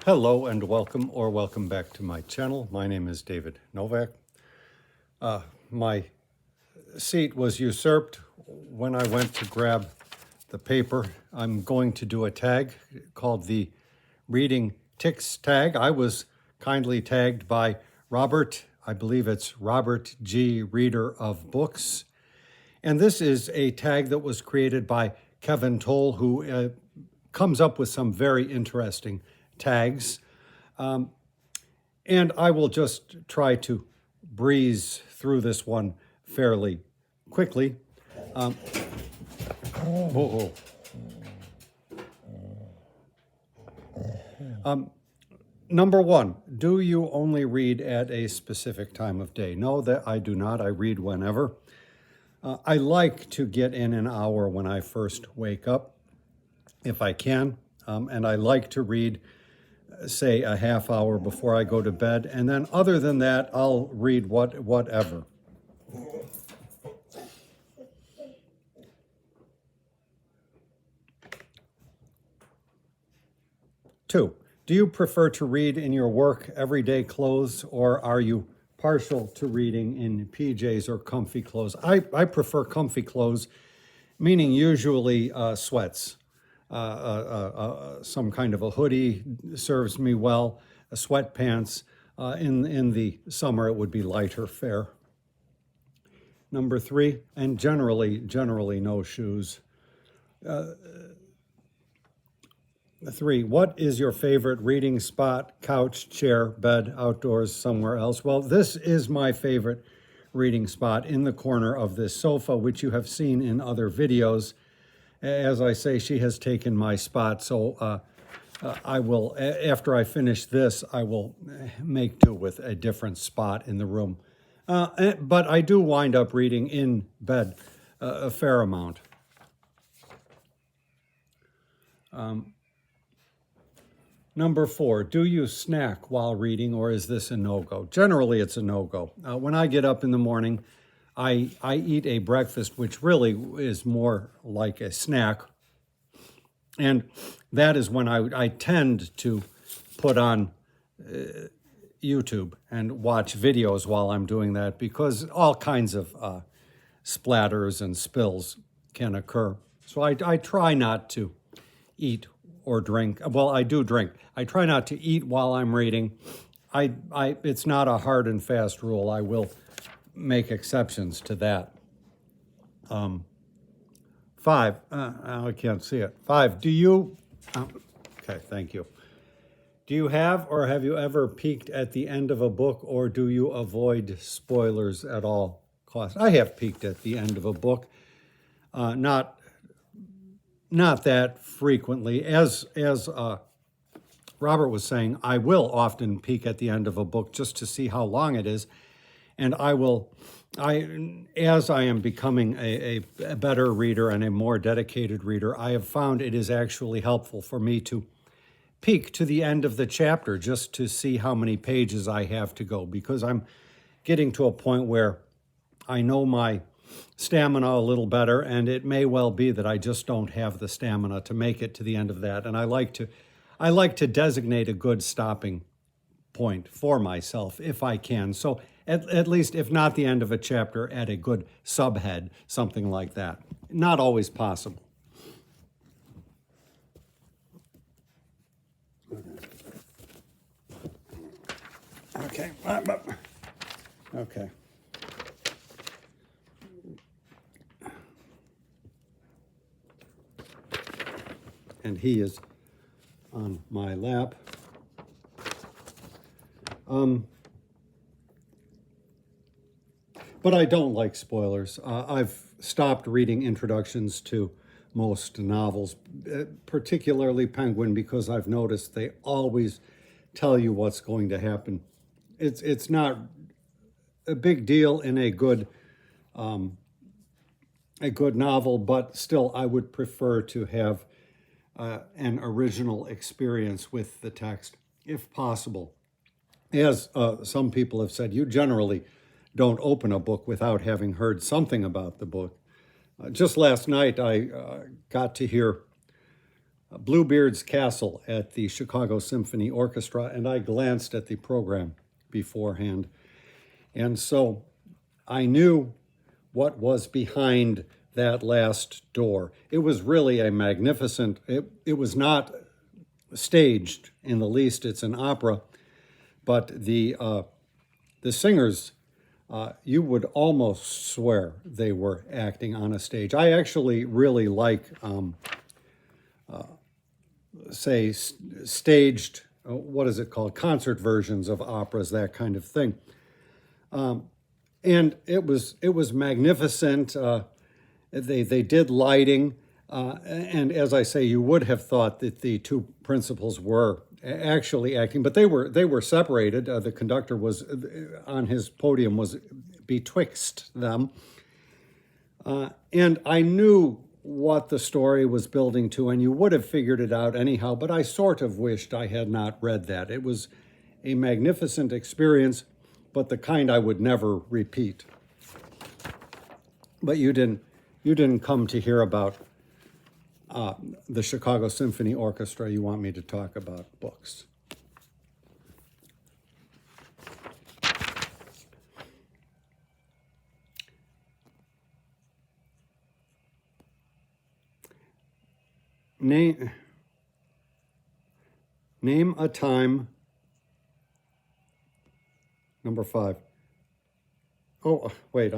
Hello and welcome back to my channel. My name is David Novak. My seat was usurped when I went to grab the paper. I'm going to do a tag called the Reading Tics Tag. I was kindly tagged by Robert, I believe it's Robert G. Reader of Books. And this is a tag that was created by Kevin Towle, who comes up with some very interesting tags. And I will just try to breeze through this one fairly quickly. Number one, do you only read at a specific time of day? No, that I do not. I read whenever. I like to get in an hour when I first wake up, if I can, and I like to read, say, a half hour before I go to bed, and then other than that, I'll read whatever. Two, do you prefer to read in your work everyday clothes, or are you partial to reading in PJs or comfy clothes? I prefer comfy clothes, meaning usually sweats. Some kind of a hoodie serves me well, sweatpants. In the summer, it would be lighter fare. Number three, and generally no shoes. Three, what is your favorite reading spot? Couch, chair, bed, outdoors, somewhere else? Well, this is my favorite reading spot, in the corner of this sofa, which you have seen in other videos. As I say, she has taken my spot, so I will, after I finish this, I will make do with a different spot in the room. But I do wind up reading in bed a fair amount. Number four, do you snack while reading, or is this a no-go? Generally, it's a no-go. When I get up in the morning, I eat a breakfast, which really is more like a snack. And that is when I tend to put on YouTube and watch videos while I'm doing that, because all kinds of splatters and spills can occur. So I try not to eat or drink. Well, I do drink. I try not to eat while I'm reading. It's not a hard and fast rule. I will make exceptions to that. Five, I can't see it. Five, do you, okay, thank you. Do you have or have you ever peeked at the end of a book, or do you avoid spoilers at all costs? I have peeked at the end of a book, not that frequently. As Robert was saying, I will often peek at the end of a book just to see how long it is. And as I am becoming a better reader and a more dedicated reader, I have found it is actually helpful for me to peek to the end of the chapter just to see how many pages I have to go, because I'm getting to a point where I know my stamina a little better, and it may well be that I just don't have the stamina to make it to the end of that. And I like to designate a good stopping point for myself if I can. So at least, if not the end of a chapter, at a good subhead, something like that. Not always possible. Okay. Okay. And he is on my lap. But I don't like spoilers. I've stopped reading introductions to most novels, particularly Penguin, because I've noticed they always tell you what's going to happen. It's not a big deal in a good novel, but still I would prefer to have an original experience with the text, if possible. As some people have said, you generally don't open a book without having heard something about the book. Just last night, I got to hear Bluebeard's Castle at the Chicago Symphony Orchestra, and I glanced at the program beforehand. And so I knew what was behind that last door. It was really a magnificent, it was not staged in the least. It's an opera, but the singers, you would almost swear they were acting on a stage. I actually really like, say, staged, what is it called, concert versions of operas, that kind of thing. And it was magnificent. They did lighting, and as I say, you would have thought that the two principals were actually acting, but they were separated. The conductor was on his podium, was betwixt them, and I knew what the story was building to, and you would have figured it out anyhow. But I sort of wished I had not read that. It was a magnificent experience, but the kind I would never repeat. But you didn't come to hear about the Chicago Symphony Orchestra. You want me to talk about books. Name a time. Number 5. Oh, wait,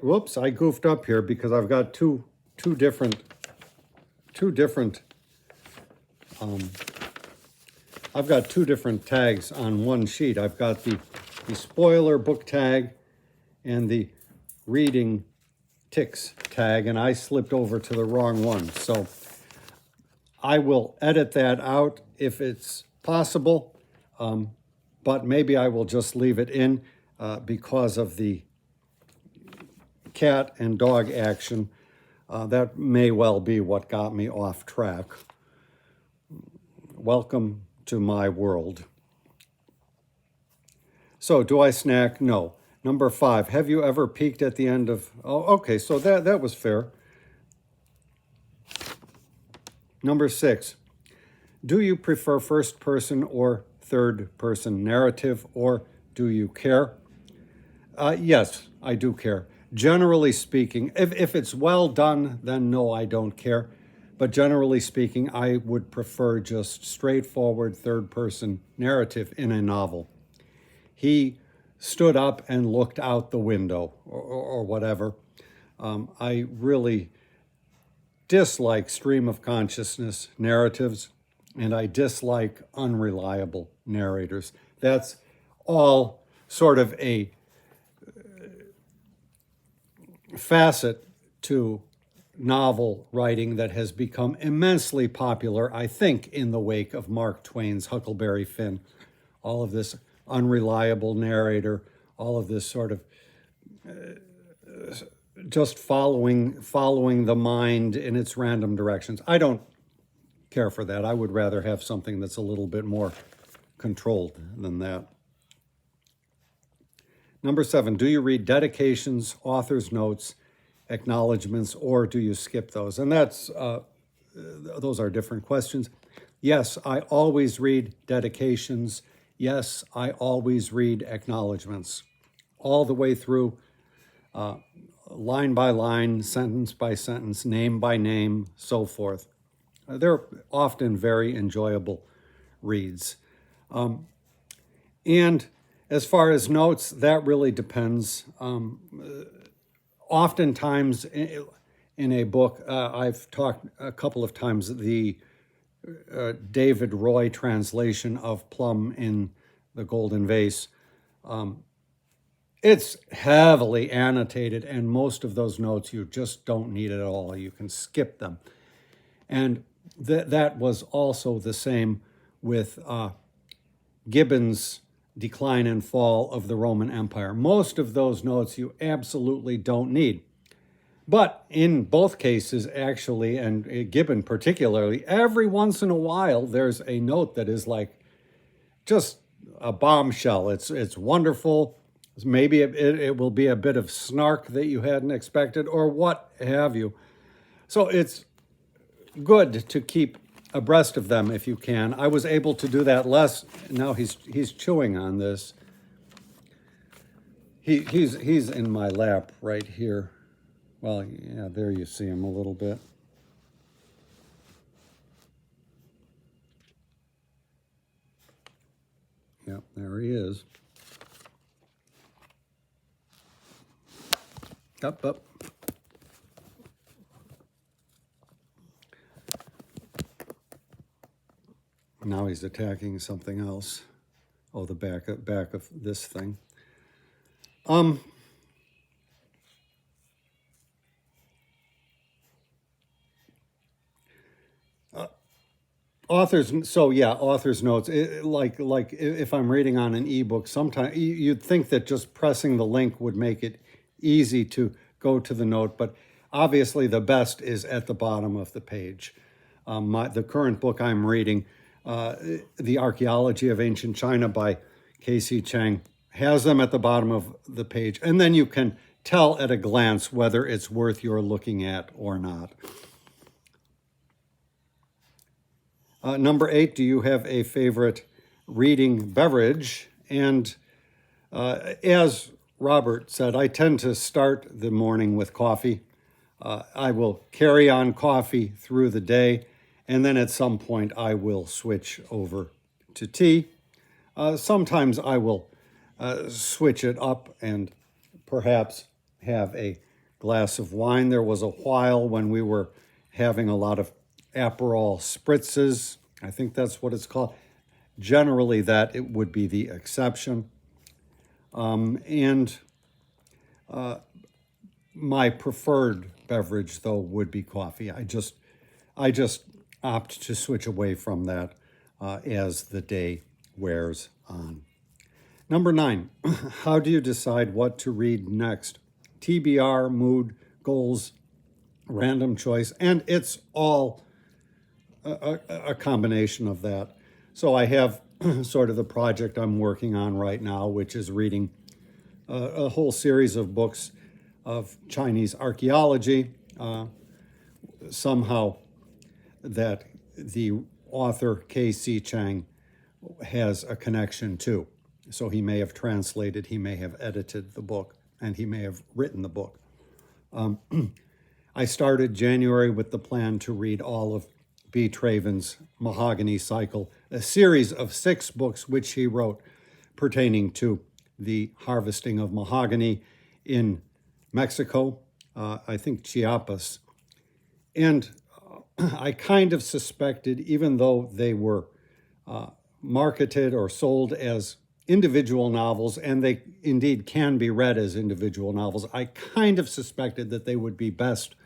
whoops, I goofed up here because I've got two different, I've got two different tags on one sheet. I've got the spoiler book tag and the Reading Tics Tag, and I slipped over to the wrong one. So I will edit that out if it's possible, but maybe I will just leave it in because of the cat and dog action. That may well be what got me off track. Welcome to my world. So, do I snack? No. Number 5, have you ever peeked at the end of... Oh, okay, so that was fair. Number 6, do you prefer first person or third person narrative, or do you care? Yes, I do care. Generally speaking, if it's well done, then no, I don't care. But generally speaking, I would prefer just straightforward third person narrative in a novel. He stood up and looked out the window, or whatever. I really dislike stream of consciousness narratives, and I dislike unreliable narrators. That's all sort of a facet to novel writing that has become immensely popular, I think, in the wake of Mark Twain's Huckleberry Finn. All of this unreliable narrator, all of this sort of just following the mind in its random directions. I don't care for that. I would rather have something that's a little bit more controlled than that. Number 7, do you read dedications, author's notes, acknowledgements, or do you skip those? And that's those are different questions. Yes, I always read dedications. Yes, I always read acknowledgements, all the way through, line by line, sentence by sentence, name by name, so forth. They're often very enjoyable reads. And as far as notes, that really depends. Oftentimes in a book, I've talked a couple of times, the David Roy translation of Plum in the Golden Vase. It's heavily annotated, and most of those notes you just don't need at all. You can skip them. And that was also the same with Gibbon's Decline and Fall of the Roman Empire. Most of those notes you absolutely don't need. But in both cases, actually, and Gibbon particularly, every once in a while there's a note that is like just a bombshell. It's wonderful. Maybe it will be a bit of snark that you hadn't expected, or what have you. So it's good to keep abreast of them if you can. I was able to do that less. Now he's chewing on this. He's in my lap right here. Well, yeah, there you see him a little bit. Yep, there he is. Up. Now he's attacking something else. Oh, the back of this thing. Author's notes. Like if I'm reading on an ebook, sometimes you'd think that just pressing the link would make it easy to go to the note, but obviously the best is at the bottom of the page. The current book I'm reading, The Archaeology of Ancient China by K.C. Chang, has them at the bottom of the page, and then you can tell at a glance whether it's worth your looking at or not. Number 8, do you have a favorite reading beverage? And as Robert said, I tend to start the morning with coffee. I will carry on coffee through the day, and then at some point I will switch over to tea. Sometimes I will switch it up and perhaps have a glass of wine. There was a while when we were having a lot of Aperol spritzes. I think that's what it's called. Generally, that it would be the exception. My preferred beverage, though, would be coffee. I just opt to switch away from that as the day wears on. Number 9, how do you decide what to read next? TBR, mood, goals, random choice, and it's all a combination of that. So I have sort of the project I'm working on right now, which is reading a whole series of books of Chinese archaeology, somehow that the author K.C. Chang has a connection to. So he may have translated, he may have edited the book, and he may have written the book. I started January with the plan to read all of B. Traven's Mahogany Cycle, a series of 6 books which he wrote pertaining to the harvesting of mahogany in Mexico, I think Chiapas. And I kind of suspected, even though they were marketed or sold as individual novels, and they indeed can be read as individual novels, I kind of suspected that they would be best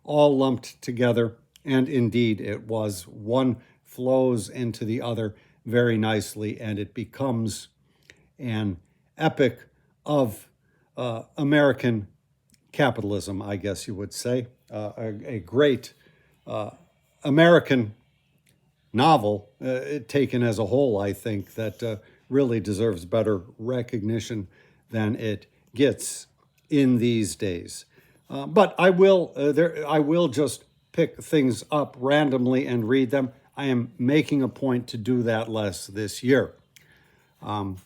all lumped together. And indeed, it was. One flows into the other very nicely, and it becomes an epic of American capitalism, I guess you would say. A great American novel, taken as a whole, I think, that really deserves better recognition than it gets in these days. But I will just pick things up randomly and read them. I am making a point to do that less this year. And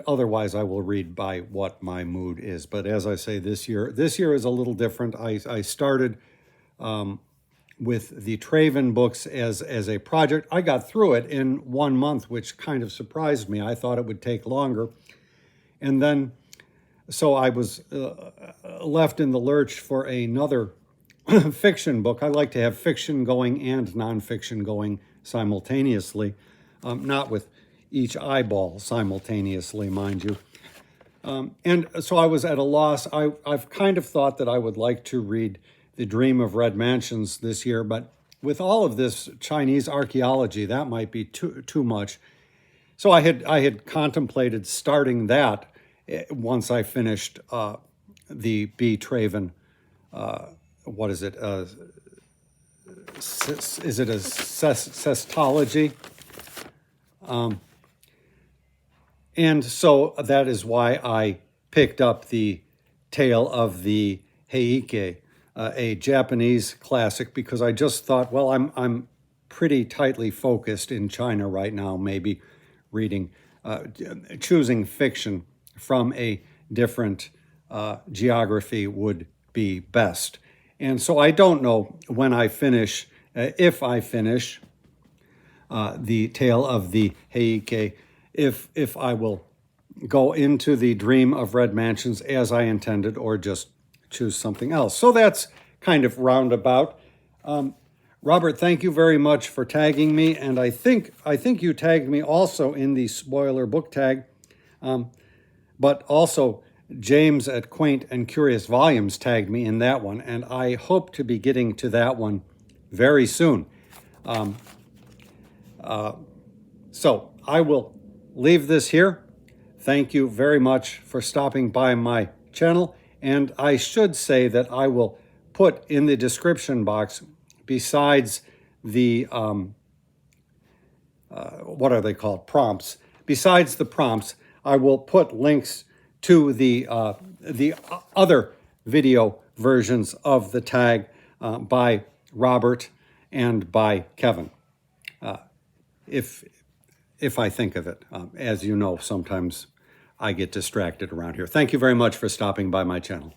otherwise I will read by what my mood is. But as I say, this year is a little different. I started with the Traven books as a project. I got through it in 1 month, which kind of surprised me. I thought it would take longer. And then, so I was left in the lurch for another fiction book. I like to have fiction going and nonfiction going simultaneously, not with each eyeball simultaneously, mind you. And so I was at a loss. I've kind of thought that I would like to read The Dream of Red Mansions this year, but with all of this Chinese archaeology, that might be too much. So I had contemplated starting that once I finished the B. Traven, what is it? Is it a cestology? And so that is why I picked up the Tale of the Heike, a Japanese classic, because I just thought, well, I'm pretty tightly focused in China right now, maybe reading, choosing fiction from a different geography would be best. And so I don't know when I finish, if I finish the Tale of the Heike, if I will go into the Dream of Red Mansions as I intended, or just choose something else. So that's kind of roundabout. Robert, thank you very much for tagging me, and I think you tagged me also in the spoiler book tag, but also James at Quaint and Curious Volumes tagged me in that one, and I hope to be getting to that one very soon. So I will leave this here. Thank you very much for stopping by my channel, and I should say that I will put in the description box, besides the, what are they called, prompts, besides the prompts, I will put links to the other video versions of the tag by Robert and by Kevin, if I think of it. As you know, sometimes I get distracted around here. Thank you very much for stopping by my channel.